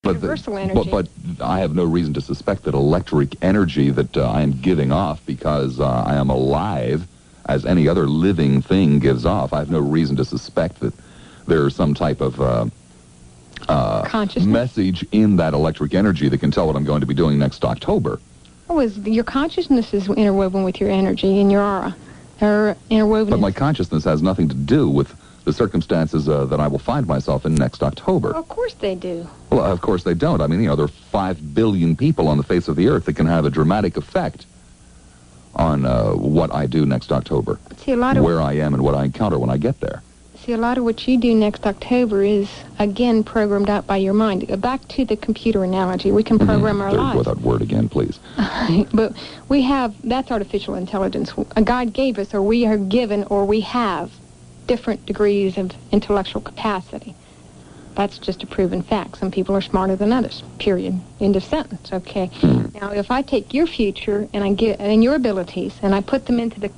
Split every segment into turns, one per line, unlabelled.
universal energy.
But I have no reason to suspect that electric energy that I am giving off because I am alive, as any other living thing gives off. I have no reason to suspect that there's some type of message in that electric energy that can tell what I'm going to be doing next October.
Oh, your consciousness is interwoven with your energy and your aura. They're interwoven.
But my consciousness has nothing to do with the circumstances that I will find myself in next October.
Well, of course they do.
Well, of course they don't. I mean, there are 5 billion people on the face of the earth that can have a dramatic effect on what I do next October.
See,
where I am and what I encounter when I get there.
See, a lot of what you do next October is, again, programmed out by your mind. Back to the computer analogy. We can program our lives.
With that word again, please.
But that's artificial intelligence. God gave us, or we are given, or we have different degrees of intellectual capacity. That's just a proven fact. Some people are smarter than others, period. End of sentence, okay? Now, if I take your future and your abilities, and I put them into the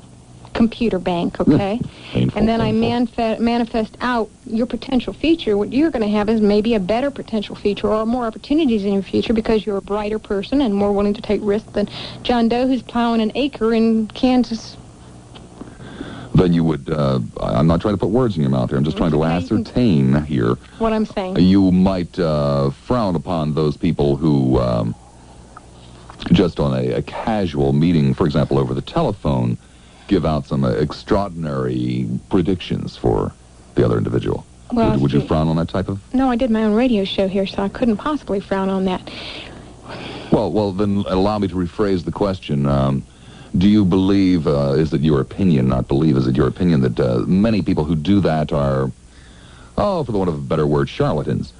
computer bank, okay? And then I manifest out your potential future. What you're going to have is maybe a better potential future or more opportunities in your future because you're a brighter person and more willing to take risks than John Doe who's plowing an acre in Kansas.
Then you would, I'm not trying to put words in your mouth here. I'm just trying to ascertain here
what I'm saying.
You might frown upon those people who, just on a casual meeting, for example, over the telephone, give out some extraordinary predictions for the other individual. Well, would you frown on that type of?
No, I did my own radio show here, so I couldn't possibly frown on that.
Well, then allow me to rephrase the question. Do you believe, is it your opinion, not believe, is it your opinion that many people who do that are, for the want of a better word, charlatans?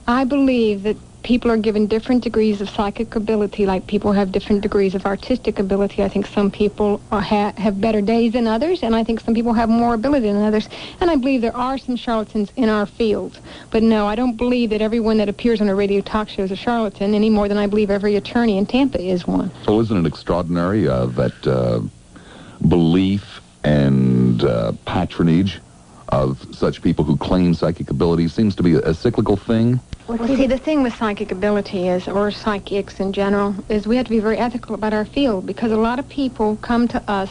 I believe that people are given different degrees of psychic ability, like people have different degrees of artistic ability. I think some people have better days than others, and I think some people have more ability than others. And I believe there are some charlatans in our field. But no, I don't believe that everyone that appears on a radio talk show is a charlatan any more than I believe every attorney in Tampa is one.
So isn't it extraordinary that belief and patronage of such people who claim psychic ability seems to be a cyclical thing?
Well, see, the thing with psychic ability is, or psychics in general, is we have to be very ethical about our field because a lot of people come to us,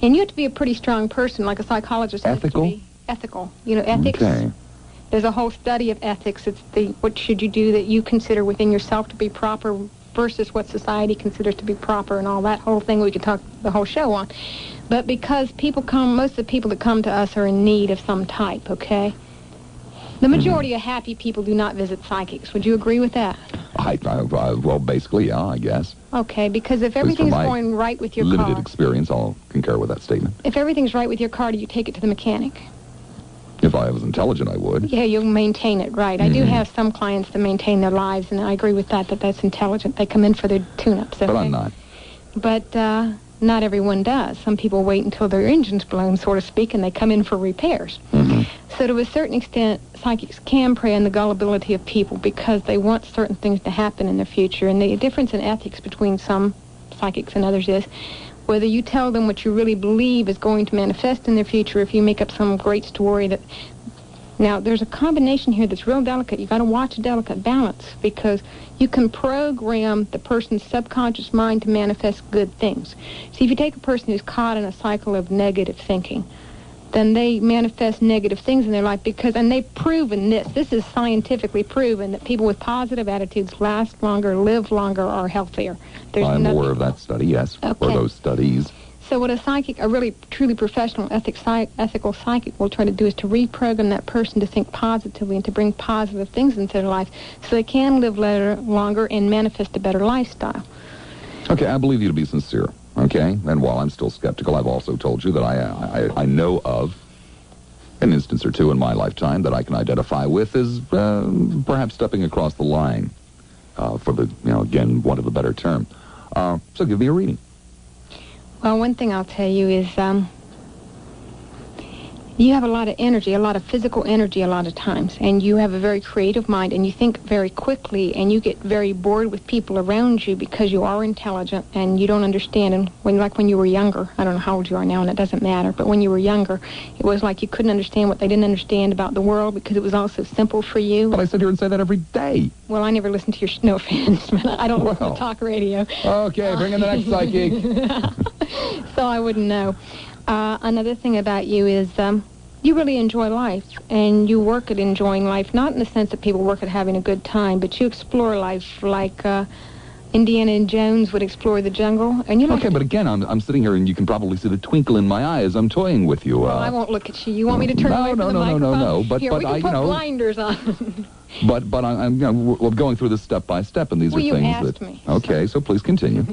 and you have to be a pretty strong person, like a psychologist.
Ethical?
Has to be ethical. You know, ethics.
Okay.
There's a whole study of ethics. It's what should you do that you consider within yourself to be proper versus what society considers to be proper and all that whole thing we could talk the whole show on. But because most of the people that come to us are in need of some type, okay? The majority of happy people do not visit psychics. Would you agree with that?
Well, basically, yeah, I guess.
Okay, because if everything's going right with your car...
limited experience, I'll concur with that statement.
If everything's right with your car, do you take it to the mechanic?
If I was intelligent, I would.
Yeah, you'll maintain it, right. I do have some clients that maintain their lives, and I agree with that's intelligent. They come in for their tune-ups. Okay?
But I'm not.
But not everyone does. Some people wait until their engine's blown, so to speak, and they come in for repairs. So to a certain extent, psychics can prey on the gullibility of people because they want certain things to happen in the future. And the difference in ethics between some psychics and others is whether you tell them what you really believe is going to manifest in their future, if you make up some great story that... Now, there's a combination here that's real delicate. You got to watch a delicate balance because you can program the person's subconscious mind to manifest good things. See, if you take a person who's caught in a cycle of negative thinking, then they manifest negative things in their life and they've proven this is scientifically proven, that people with positive attitudes last longer, live longer, are healthier.
I'm aware of that study, yes,
okay.
Or those studies.
So what a really, truly professional ethical psychic will try to do is to reprogram that person to think positively and to bring positive things into their life so they can live longer and manifest a better lifestyle.
Okay, I believe you to be sincere, okay? And while I'm still skeptical, I've also told you that I know of an instance or two in my lifetime that I can identify with as perhaps stepping across the line, for the, again, want of a better term. So give me a reading.
Well, one thing I'll tell you is You have a lot of energy, a lot of physical energy a lot of times, and you have a very creative mind, and you think very quickly, and you get very bored with people around you because you are intelligent and you don't understand. And when you were younger, I don't know how old you are now, and it doesn't matter, but when you were younger, it was like you couldn't understand what they didn't understand about the world because it was all so simple for you.
But I sit here and say that every day.
Well, I never listen to your, no offense, but I don't listen to talk radio.
Okay, bring in the next psychic.
So I wouldn't know. Another thing about you is you really enjoy life, and you work at enjoying life, not in the sense that people work at having a good time, but you explore life like Indiana Jones would explore the jungle. And you
okay, but again, I'm sitting here, and you can probably see the twinkle in my eye as I'm toying with you.
Well, I won't look at you. You want me to turn away from the microphone?
No.
But we can put blinders on.
But I'm we're going through this step by step, and these are things
you asked me.
Okay, so please continue.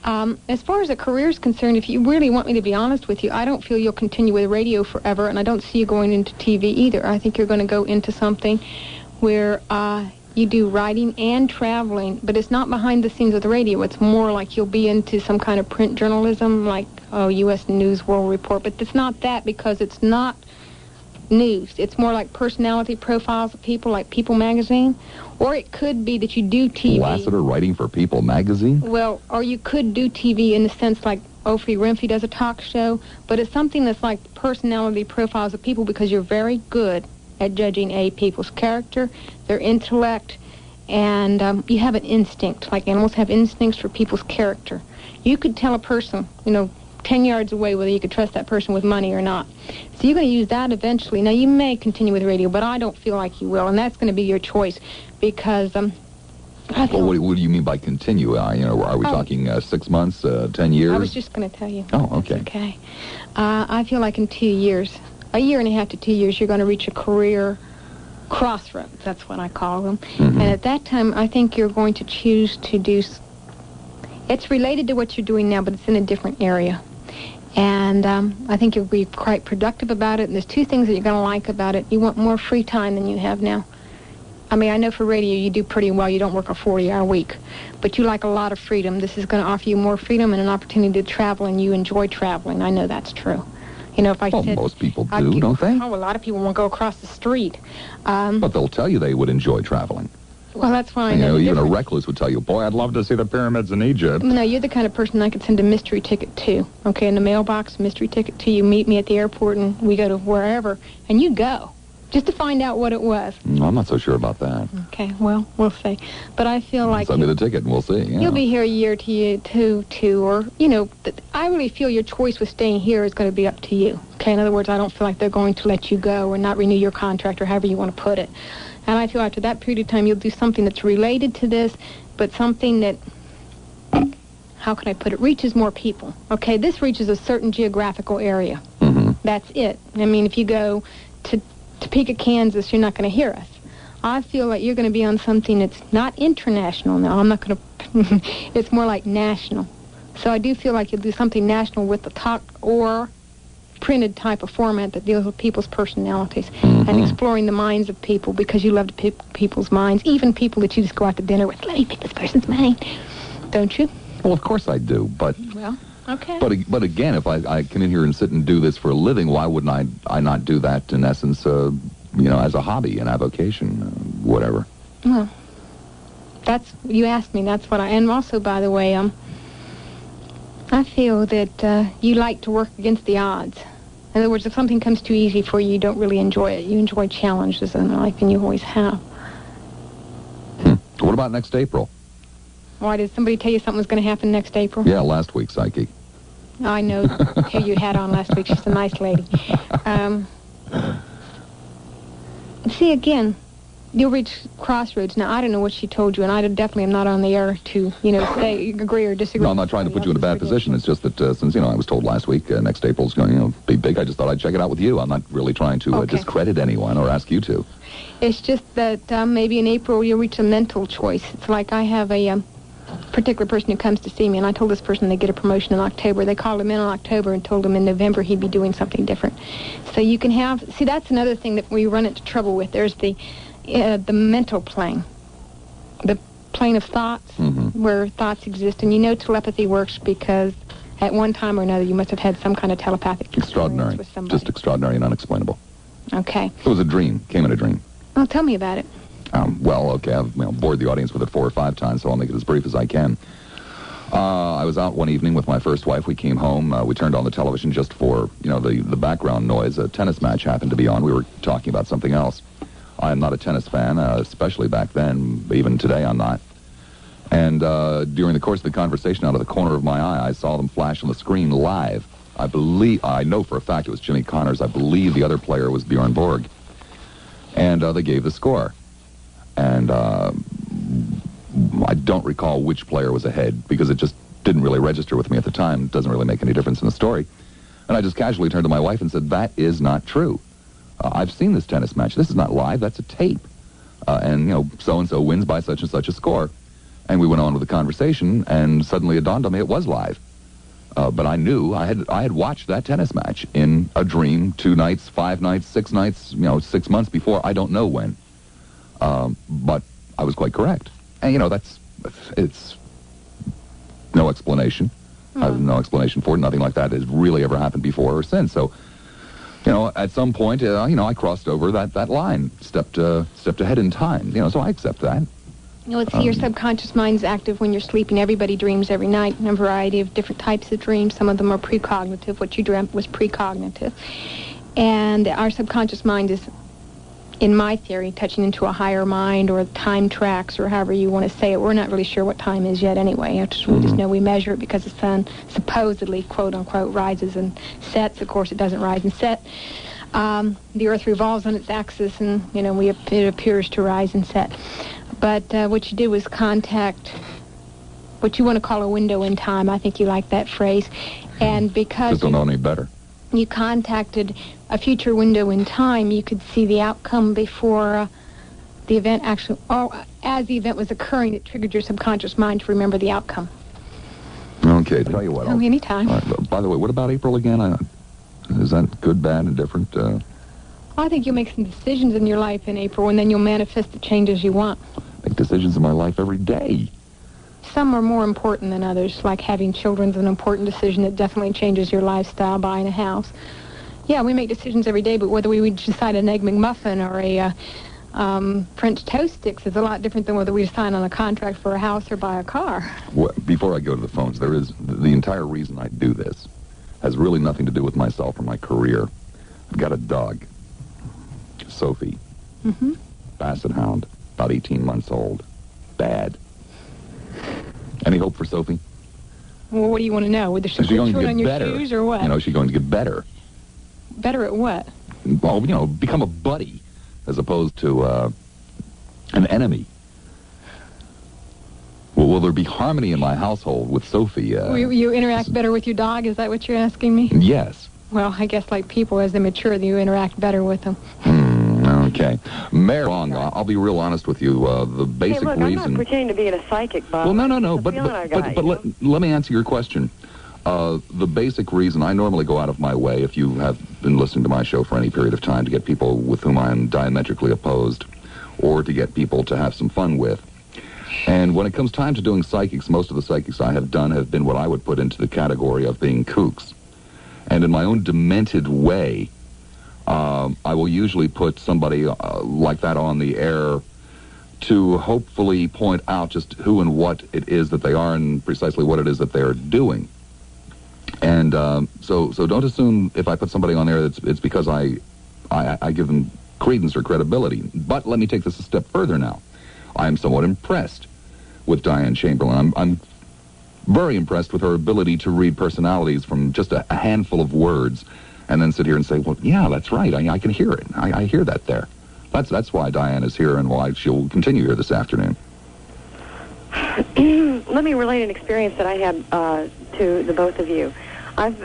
As far as a career is concerned, if you really want me to be honest with you, I don't feel you'll continue with radio forever, and I don't see you going into TV either. I think you're going to go into something where you do writing and traveling, but it's not behind the scenes of the radio. It's more like you'll be into some kind of print journalism, like U.S. News, World Report, but it's not that because it's not news. It's more like personality profiles of people, like People magazine. Or it could be that you do TV.
Lassiter writing for People magazine?
Well, or you could do TV in the sense like Oprah Winfrey does a talk show, but it's something that's like personality profiles of people because you're very good at judging people's character, their intellect, and you have an instinct, like animals have instincts for people's character. You could tell a person, 10 yards away whether you could trust that person with money or not. So you're going to use that eventually. Now, you may continue with radio, but I don't feel like you will, and that's going to be your choice because I feel...
Well, what do you mean by continue? Are we talking 6 months, 10 years?
I was just going to tell you.
Oh, okay.
That's okay. I feel like in 2 years, a year and a half to 2 years, you're going to reach a career crossroads. That's what I call them. Mm-hmm. And at that time, I think you're going to choose to do... It's related to what you're doing now, but it's in a different area. And I think you'll be quite productive about it. And there's two things that you're going to like about it. You want more free time than you have now. I mean, I know for radio you do pretty well. You don't work a 40-hour week. But you like a lot of freedom. This is going to offer you more freedom and an opportunity to travel, and you enjoy traveling. I know that's true. If I said...
most people do, don't they?
Oh, a lot of people won't go across the street.
But they'll tell you they would enjoy traveling.
Well, that's fine.
Even a recluse would tell you, boy, I'd love to see the pyramids in Egypt.
No, you're the kind of person I could send a mystery ticket to. Okay, in the mailbox, mystery ticket to you. Meet me at the airport, and we go to wherever, and you go, just to find out what it was.
I'm not so sure about that.
Okay, well, we'll see. But I feel like...
Send me the ticket, and we'll see. Yeah.
You'll be here a year to two, or, I really feel your choice with staying here is going to be up to you. Okay, in other words, I don't feel like they're going to let you go or not renew your contract or however you want to put it. And I feel after that period of time, you'll do something that's related to this, but something that, how can I put it, reaches more people. Okay, this reaches a certain geographical area.
Mm-hmm.
That's it. I mean, if you go to Topeka, Kansas, you're not going to hear us. I feel like you're going to be on something that's not international now. I'm not going to, it's more like national. So I do feel like you'll do something national with the talk or printed type of format that deals with people's personalities and exploring the minds of people because you love to pick people's minds, even people that you just go out to dinner with. Let me pick this person's mind. Don't you?
Well, of course I do, but...
Well, okay.
But again, if I come in here and sit and do this for a living, why wouldn't I not do that, in essence, as a hobby, an avocation, whatever?
Well, you asked me, that's what and also, by the way, I feel that you like to work against the odds. In other words, if something comes too easy for you, you don't really enjoy it. You enjoy challenges in life, and you always have.
What about next April?
Why, did somebody tell you something was going to happen next April?
Yeah, last week, Psyche.
I know who you had on last week. She's a nice lady. See, again, you'll reach crossroads. Now, I don't know what she told you, and I definitely am not on the air to, say, agree or disagree.
No, I'm not trying to put you in a bad position. It's just that since, I was told last week next April's going to be big, I just thought I'd check it out with you. I'm not really trying to discredit anyone or ask you to.
It's just that maybe in April you'll reach a mental choice. It's like I have a particular person who comes to see me, and I told this person they get a promotion in October. They called him in October and told him in November he'd be doing something different. So you can see, that's another thing that we run into trouble with. There's the mental plane, the plane of thoughts, where thoughts exist. And telepathy works because At one time or another, you must have had some kind of telepathic
Extraordinary.
experience with somebody.
Just extraordinary and unexplainable.
Okay.
It was a dream. Came in a dream.
Well, tell me about it.
Well, okay, I've bored the audience with it 4 or 5 times, so I'll make it as brief as I can. I was out one evening with my first wife. We came home. We turned on the television just for, the background noise. A tennis match happened to be on. We were talking about something else. I'm not a tennis fan, especially back then. Even today, I'm not. And during the course of the conversation, out of the corner of my eye, I saw them flash on the screen live. I know for a fact it was Jimmy Connors. I believe the other player was Bjorn Borg. And they gave the score. And I don't recall which player was ahead because it just didn't really register with me at the time. It doesn't really make any difference in the story. And I just casually turned to my wife and said, that is not true. I've seen this tennis match. This is not live. That's a tape. And so-and-so wins by such and such a score. And we went on with the conversation, and suddenly it dawned on me it was live. But I knew I had watched that tennis match in a dream 2 nights, 5 nights, 6 nights, 6 months before. I don't know when. But I was quite correct. And, it's no explanation. I have no explanation for it. Nothing like that has really ever happened before or since. So, at some point, I crossed over that line, stepped ahead in time. So I accept that.
Let's see, your subconscious mind's active when you're sleeping. Everybody dreams every night in a variety of different types of dreams. Some of them are precognitive. What you dreamt was precognitive. And our subconscious mind is, in my theory, touching into a higher mind or time tracks or however you want to say it. We're not really sure what time is yet anyway. We just know we measure it because the sun supposedly, quote-unquote, rises and sets. Of course, it doesn't rise and set. The Earth revolves on its axis, and, it appears to rise and set. But what you did was contact what you want to call a window in time. I think you like that phrase. And because
just don't know any better.
You contacted a future window in time, you could see the outcome before the event actually, or as the event was occurring, it triggered your subconscious mind to remember the outcome.
Okay, tell you what.
Anytime.
By the way, what about April again? Is that good, bad, and different?
I think you'll make some decisions in your life in April, and then you'll manifest the changes you want.
Make decisions in my life every day.
Some are more important than others, like having children is an important decision that definitely changes your lifestyle, buying a house. Yeah, we make decisions every day, but whether we decide an Egg McMuffin or a French toast sticks is a lot different than whether we sign on a contract for a house or buy a car.
Well, before I go to the phones, there is the entire reason I do this has really nothing to do with myself or my career. I've got a dog, Sophie, Basset Hound, about 18 months old. Bad. Any hope for Sophie?
Well, what do you want to know? Would she going to get on your
better?
Shoes or what?
Is she going to get better?
Better at what?
Well, become a buddy as opposed to an enemy. Well, will there be harmony in my household with Sophie?
You interact better with your dog? Is that what you're asking me?
Yes.
Well, I guess like people, as they mature, you interact better with them.
Okay. Mayor Long, I'll be real honest with you. The basic reason...
I'm not pretending to be a psychic, Bob.
Well, no. But let me answer your question. The basic reason I normally go out of my way, if you have been listening to my show for any period of time, to get people with whom I'm diametrically opposed or to get people to have some fun with. And when it comes time to doing psychics, most of the psychics I have done have been what I would put into the category of being kooks. And in my own demented way, I will usually put somebody like that on the air to hopefully point out just who and what it is that they are and precisely what it is that they're doing. And so don't assume if I put somebody on there it's because I give them credence or credibility. But let me take this a step further now. I am somewhat impressed with Diane Chamberlain. I'm very impressed with her ability to read personalities from just a handful of words and then sit here and say, well, yeah, that's right. I can hear it. I hear that there. That's why Diane is here and why she'll continue here this afternoon.
Let me relate an experience that I had to the both of you. I've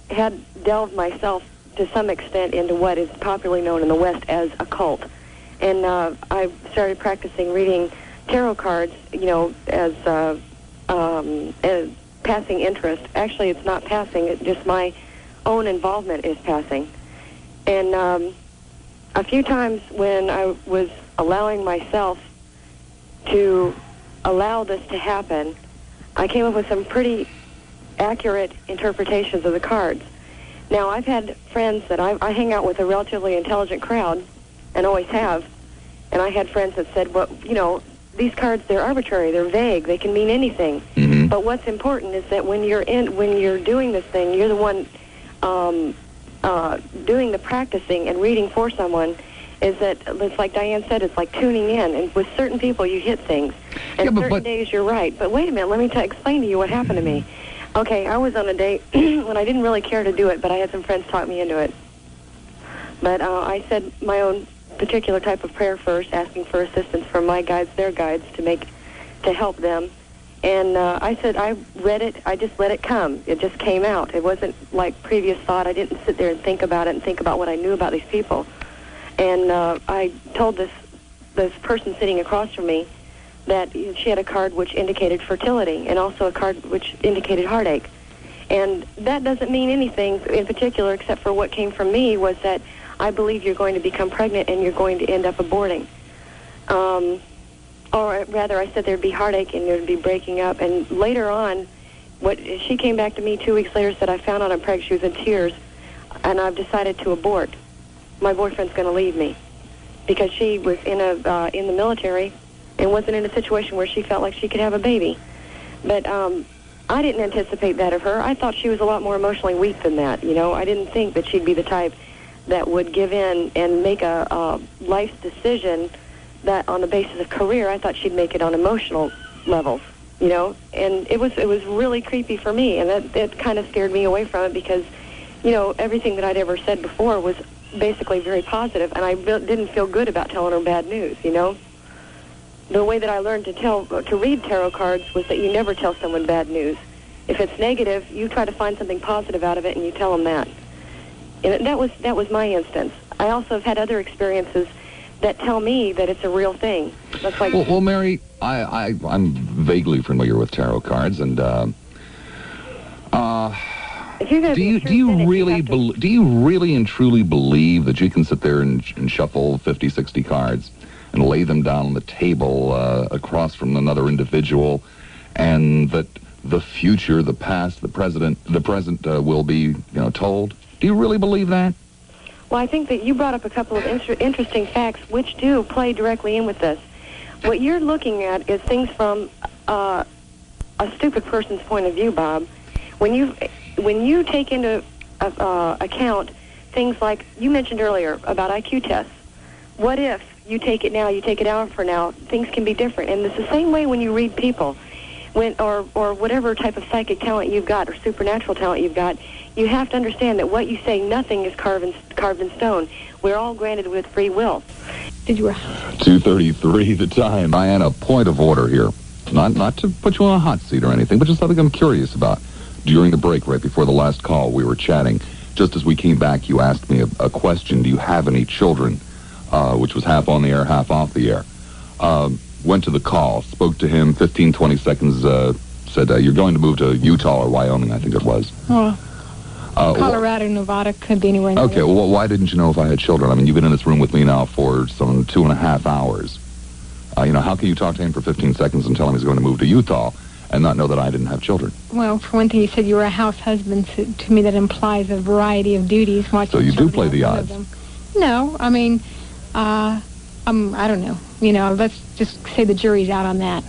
had delved myself to some extent into what is popularly known in the West as occult. And I started practicing reading tarot cards, as passing interest. Actually, it's not passing. It's just my own involvement is passing. And a few times when I was allowing myself to allow this to happen, I came up with some pretty accurate interpretations of the cards. Now, I've had friends that I hang out with a relatively intelligent crowd, and always have, and I had friends that said, well, you know, these cards, they're arbitrary, they're vague, they can mean anything.
Mm-hmm.
But what's important is that when you're doing this thing, you're the one doing the practicing and reading for someone. Is that it's like Diane said, it's like tuning in, and with certain people you hit things, and certain days you're right. But wait a minute, let me explain to you what happened to me. Okay, I was on a date when I didn't really care to do it, but I had some friends talk me into it. But I said my own particular type of prayer first, asking for assistance from my guides, their guides, to help them. And I said I read it, I just let it come. It just came out. It wasn't like previous thought. I didn't sit there and think about it and think about what I knew about these people. And I told this person sitting across from me that she had a card which indicated fertility and also a card which indicated heartache. And that doesn't mean anything in particular except for what came from me was that I believe you're going to become pregnant and you're going to end up aborting. Or rather, I said there'd be heartache and there'd be breaking up. And later on, she came back to me 2 weeks later, said, I found out I'm pregnant. She was in tears, and I've decided to abort. My boyfriend's going to leave me because she was in the military and wasn't in a situation where she felt like she could have a baby. But I didn't anticipate that of her. I thought she was a lot more emotionally weak than that. You know, I didn't think that she'd be the type that would give in and make a life decision that on the basis of career. I thought she'd make it on emotional levels, you know. And it was really creepy for me, and that kind of scared me away from it because, you know, everything that I'd ever said before was basically very positive, and I didn't feel good about telling her bad news, you know. The way that I learned to read tarot cards was that you never tell someone bad news. If it's negative, you try to find something positive out of it, and you tell them that. And that was my instance. I also have had other experiences that tell me that it's a real thing. That's like
well, Mary, I'm vaguely familiar with tarot cards, and do you really and truly believe that you can sit there and shuffle 50, 60 cards and lay them down on the table across from another individual, and that the future, the past, the present will be, told? Do you really believe that?
Well, I think that you brought up a couple of interesting facts which do play directly in with this. What you're looking at is things from a stupid person's point of view, Bob. When you take into account things like you mentioned earlier about IQ tests, what if you take it now, you take it out for now, things can be different. And it's the same way when you read people, or whatever type of psychic talent you've got or supernatural talent you've got, you have to understand that what you say, nothing is carved in stone. We're all granted with free will.
2:33 the time. Diane, a point of order here. Not to put you on a hot seat or anything, but just something I'm curious about. During the break, right before the last call, we were chatting. Just as we came back, you asked me a question. Do you have any children? Which was half on the air, half off the air. Went to the call, spoke to him, 15, 20 seconds, said, you're going to move to Utah or Wyoming, I think it was.
Well, Colorado, Nevada, could be anywhere.
Okay, well, why didn't you know if I had children? I mean, you've been in this room with me now for some 2.5 hours. How can you talk to him for 15 seconds and tell him he's going to move to Utah and not know that I didn't have children?
Well, for one thing, you said you were a house husband. So to me, that implies a variety of duties.
So you do play the odds?
No, I mean, I don't know. Let's just say the jury's out on that.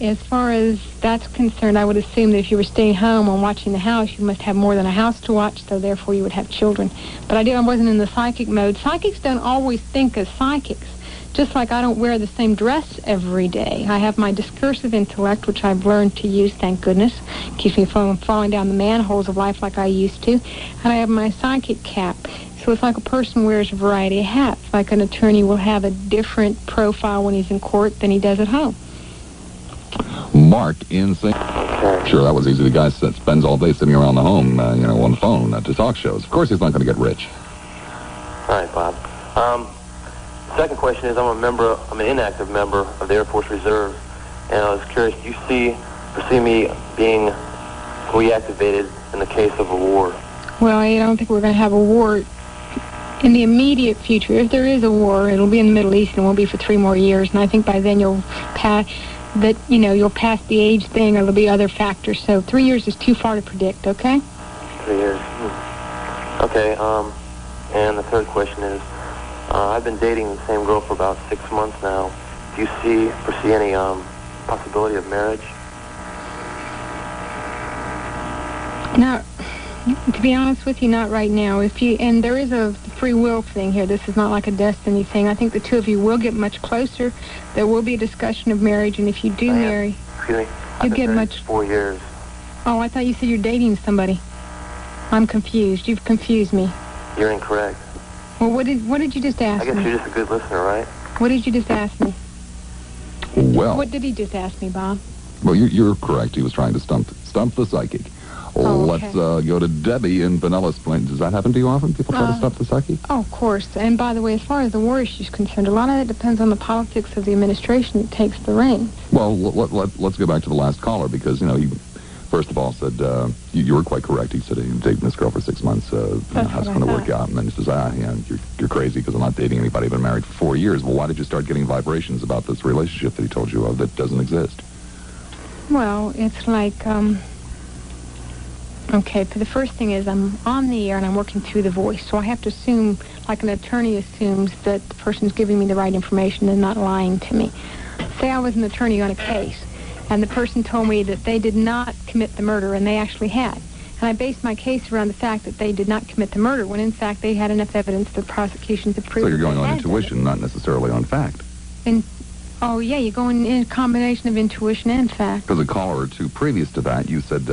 As far as that's concerned, I would assume that if you were staying home and watching the house, you must have more than a house to watch, so therefore you would have children. But I wasn't in the psychic mode. Psychics don't always think as psychics. Just like I don't wear the same dress every day. I have my discursive intellect, which I've learned to use, thank goodness. Keeps me from falling down the manholes of life like I used to. And I have my psychic cap. So it's like a person wears a variety of hats. Like an attorney will have a different profile when he's in court than he does at home.
Mark in St. Sure, that was easy. The guy spends all day sitting around the home, on the phone to talk shows. Of course he's not going to get rich.
All right, Bob. Second question is, I'm an inactive member of the Air Force Reserve, and I was curious, do you foresee me being reactivated in the case of a war?
Well, I don't think we're going to have a war in the immediate future. If there is a war, it'll be in the Middle East, and it won't be for 3 more years, and I think by then you'll that, you'll pass the age thing or there'll be other factors. So 3 years is too far to predict, okay?
3 years. Okay, and the third question is, I've been dating the same girl for about 6 months now. Do you foresee any possibility of marriage?
Now, to be honest with you, not right now. And there is a free will thing here. This is not like a destiny thing. I think the two of you will get much closer. There will be a discussion of marriage, and if you do marry,
excuse me,
you get much.
4 years.
Oh, I thought you said you're dating somebody. I'm confused. You've confused me.
You're incorrect.
Well, what did you just ask me?
I guess you're just a good listener, right?
What did you just ask me?
Well,
What did he just ask me, Bob?
well, you're correct. He was trying to stump the psychic.
Oh,
Let's
okay.
go to Debbie in Pinellas Plain. Does that happen to you often? People try to stump the psychic?
Oh, of course. And by the way, as far as the war issue is concerned, a lot of it depends on the politics of the administration that takes the reins.
Well, let's go back to the last caller because, he first of all said, you were quite correct. He said he was dating this girl for 6 months. How's it going to work out? And then he says, you're crazy because I'm not dating anybody. I've been married for 4 years. Well, why did you start getting vibrations about this relationship that he told you of that doesn't exist?
Well, it's like, okay, for the first thing is I'm on the air and I'm working through the voice, so I have to assume, like an attorney assumes, that the person's giving me the right information and not lying to me. Say I was an attorney on a case, and the person told me that they did not commit the murder, and they actually had. And I based my case around the fact that they did not commit the murder, when in fact they had enough evidence that prosecution to prove.
So you're going
they
on
had
intuition, not necessarily on fact.
Oh, yeah, you're going in a combination of intuition and fact.
Because a caller or two previous to that, you said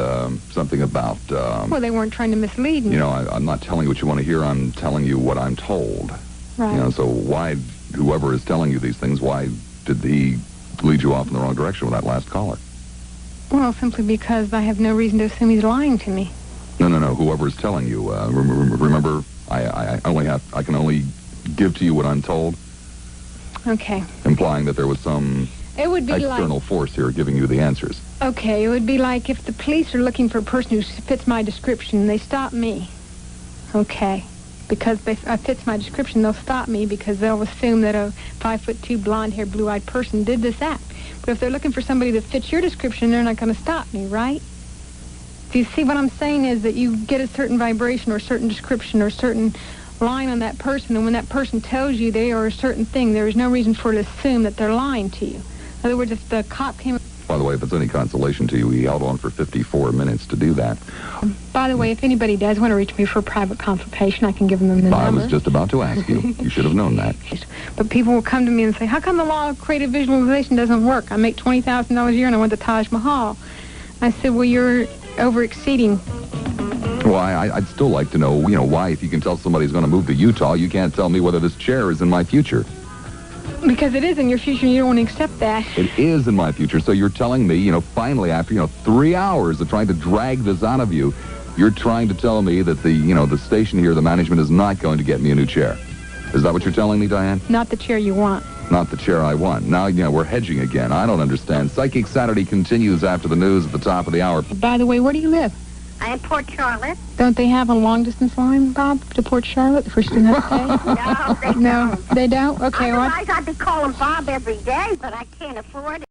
something about,
Well, they weren't trying to mislead me.
I'm not telling you what you want to hear, I'm telling you what I'm told.
Right.
So why, whoever is telling you these things, why did he lead you off in the wrong direction with that last caller?
Well, simply because I have no reason to assume he's lying to me.
No, whoever is telling you. Remember, I can only give to you what I'm told.
Okay.
Implying that there was some
It would be
external force here giving you the answers.
Okay, it would be like if the police are looking for a person who fits my description, they stop me. Okay. Because fits my description, they'll stop me because they'll assume that a 5'2", blonde-haired, blue-eyed person did this act. But if they're looking for somebody that fits your description, they're not going to stop me, right? Do you see what I'm saying is that you get a certain vibration or a certain description or a certain line on that person, and when that person tells you they are a certain thing, there is no reason for it to assume that they're lying to you. In other words, if the cop came...
By the way, if it's any consolation to you, he held on for 54 minutes to do that.
By the way, if anybody does want to reach me for a private consultation, I can give them the number.
I was just about to ask you. You should have known that.
But people will come to me and say, how come the law of creative visualization doesn't work? I make $20,000 a year and I went to Taj Mahal. I said, well, you're over-exceeding.
Well, I'd still like to know, why if you can tell somebody's going to move to Utah, you can't tell me whether this chair is in my future.
Because it is in your future and you don't want to accept that.
It is in my future. So you're telling me, finally after, 3 hours of trying to drag this out of you, you're trying to tell me that the station here, the management is not going to get me a new chair. Is that what you're telling me, Diane?
Not the chair you want.
Not the chair I want. Now, we're hedging again. I don't understand. Psychic Saturday continues after the news at the top of the hour.
By the way, where do you live?
I'm in Port Charlotte.
Don't they have a long-distance line, Bob, to Port Charlotte for student
No, they
No,
don't.
they don't? Okay, well,
Otherwise, I'd be calling Bob every day, but I can't afford it.